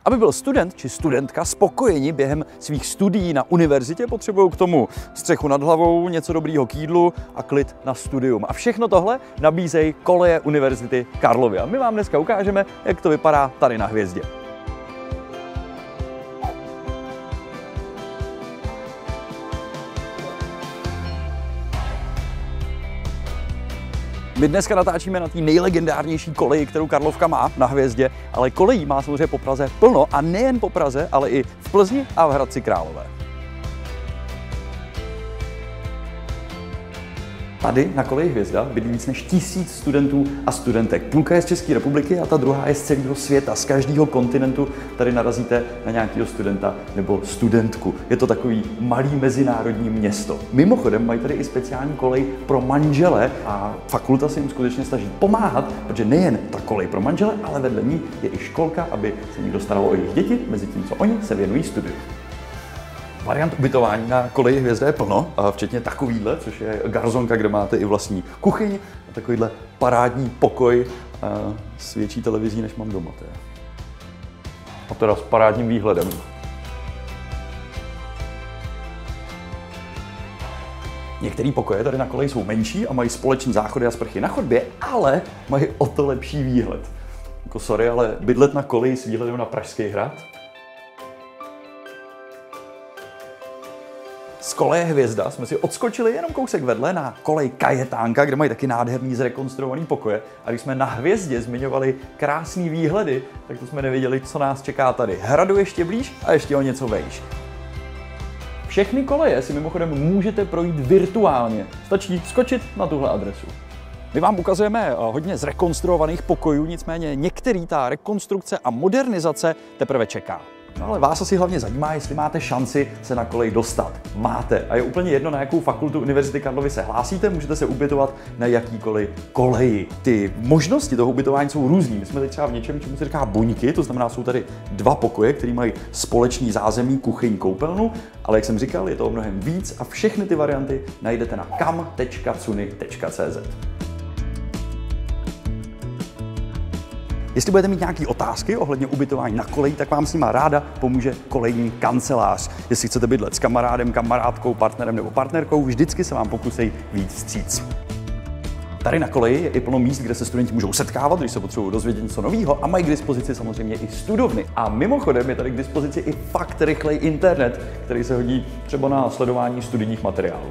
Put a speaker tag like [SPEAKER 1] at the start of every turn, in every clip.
[SPEAKER 1] Aby byl student či studentka spokojeni během svých studií na univerzitě, potřebují k tomu střechu nad hlavou, něco dobrýho k jídlu a klid na studium. A všechno tohle nabízejí koleje Univerzity Karlovy. A my vám dneska ukážeme, jak to vypadá tady na Hvězdě. My dneska natáčíme na té nejlegendárnější koleji, kterou Karlovka má na Hvězdě, ale kolejí má samozřejmě po Praze plno a nejen po Praze, ale i v Plzni a v Hradci Králové. Tady na koleji Hvězda bydlí víc než 1000 studentů a studentek. Půlka je z České republiky a ta druhá je z celého světa. Z každého kontinentu tady narazíte na nějakého studenta nebo studentku. Je to takový malý mezinárodní město. Mimochodem mají tady i speciální kolej pro manžele a fakulta se jim skutečně snaží pomáhat, protože nejen ta kolej pro manžele, ale vedle ní je i školka, aby se někdo staral o jejich děti, mezi tím, co oni se věnují studiu. Variant ubytování na koleji Hvězda je plno, včetně takovýhle, což je garzonka, kde máte i vlastní kuchyň a takovýhle parádní pokoj s větší televizí, než mám doma. A teda s parádním výhledem. Některé pokoje tady na koleji jsou menší a mají společné záchody a sprchy na chodbě, ale mají o to lepší výhled. Jako sorry, ale bydlet na koleji s výhledem na Pražský hrad? Z koleje Hvězda jsme si odskočili jenom kousek vedle na kolej Kajetánka, kde mají taky nádherný zrekonstruovaný pokoje. A když jsme na Hvězdě zmiňovali krásný výhledy, tak to jsme nevěděli, co nás čeká tady. Hradu ještě blíž a ještě o něco vejš. Všechny koleje si mimochodem můžete projít virtuálně. Stačí skočit na tuhle adresu. My vám ukazujeme hodně zrekonstruovaných pokojů, nicméně některý ta rekonstrukce a modernizace teprve čeká. No ale vás asi hlavně zajímá, jestli máte šanci se na kolej dostat. Máte. A je úplně jedno, na jakou fakultu Univerzity Karlovy se hlásíte, můžete se ubytovat na jakýkoliv koleji. Ty možnosti toho ubytování jsou různý. My jsme teď třeba v něčem, čemu se říká buňky, to znamená, jsou tady 2 pokoje, které mají společný zázemí, kuchyň, koupelnu, ale jak jsem říkal, je to mnohem víc a všechny ty varianty najdete na kam.cuny.cz. Jestli budete mít nějaké otázky ohledně ubytování na koleji, tak vám s nima ráda pomůže kolejní kancelář. Jestli chcete bydlet s kamarádem, kamarádkou, partnerem nebo partnerkou, vždycky se vám pokusí víc vstříc. Tady na koleji je i plno míst, kde se studenti můžou setkávat, když se potřebují dozvědět něco nového a mají k dispozici samozřejmě i studovny. A mimochodem je tady k dispozici i fakt rychlej internet, který se hodí třeba na sledování studijních materiálů.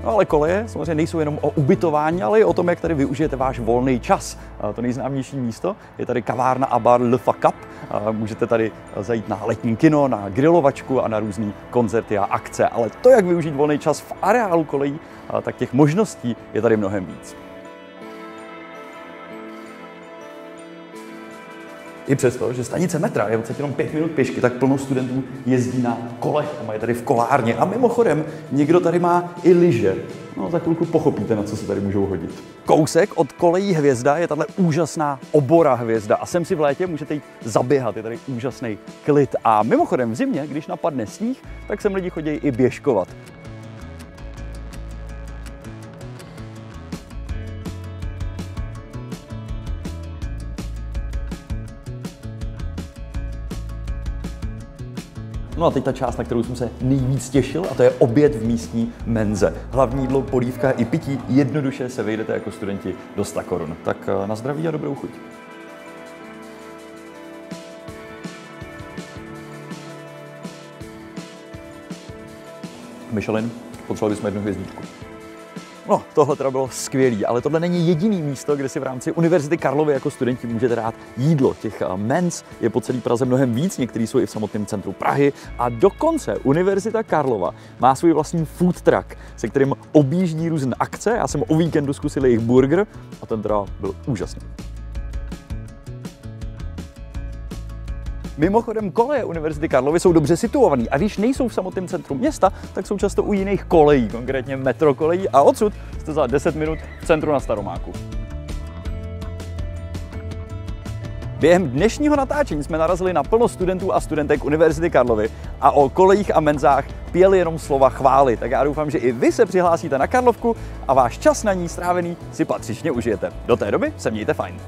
[SPEAKER 1] No ale koleje samozřejmě nejsou jenom o ubytování, ale i o tom, jak tady využijete váš volný čas. To nejznámější místo je tady kavárna a bar Le Facap. Můžete tady zajít na letní kino, na grilovačku a na různé koncerty a akce. Ale to, jak využít volný čas v areálu kolejí, tak těch možností je tady mnohem víc. I přesto, že stanice metra je vlastně jenom 5 minut pěšky, tak plno studentů jezdí na kolech a mají tady v kolárně. A mimochodem, někdo tady má i lyže. No, za chvilku pochopíte, na co se tady můžou hodit. Kousek od kolejí Hvězda je tahle úžasná obora Hvězda a sem si v létě můžete jít zaběhat, je tady úžasný klid. A mimochodem v zimě, když napadne sníh, tak sem lidi chodí i běžkovat. No a teď ta část, na kterou jsem se nejvíc těšil, a to je oběd v místní menze. Hlavní jídlo, polívka i pití, jednoduše se vejdete jako studenti do 100 korun. Tak na zdraví a dobrou chuť. Michelin, potřebovali bychom 1 hvězdičku. No, tohle teda bylo skvělý, ale tohle není jediný místo, kde si v rámci Univerzity Karlovy jako studenti můžete dát jídlo. Těch menz je po celé Praze mnohem víc, některý jsou i v samotném centru Prahy a dokonce Univerzita Karlova má svůj vlastní food truck, se kterým objíždí různé akce. Já jsem o víkendu zkusil jejich burger a ten teda byl úžasný. Mimochodem koleje Univerzity Karlovy jsou dobře situovaný a když nejsou v samotném centru města, tak jsou často u jiných kolejí, konkrétně metrokolejí a odsud jste za 10 minut v centru na Staromáku. Během dnešního natáčení jsme narazili na plno studentů a studentek Univerzity Karlovy a o kolejích a menzách pěli jenom slova chvály. Tak já doufám, že i vy se přihlásíte na Karlovku a váš čas na ní strávený si patřičně užijete. Do té doby se mějte fajn.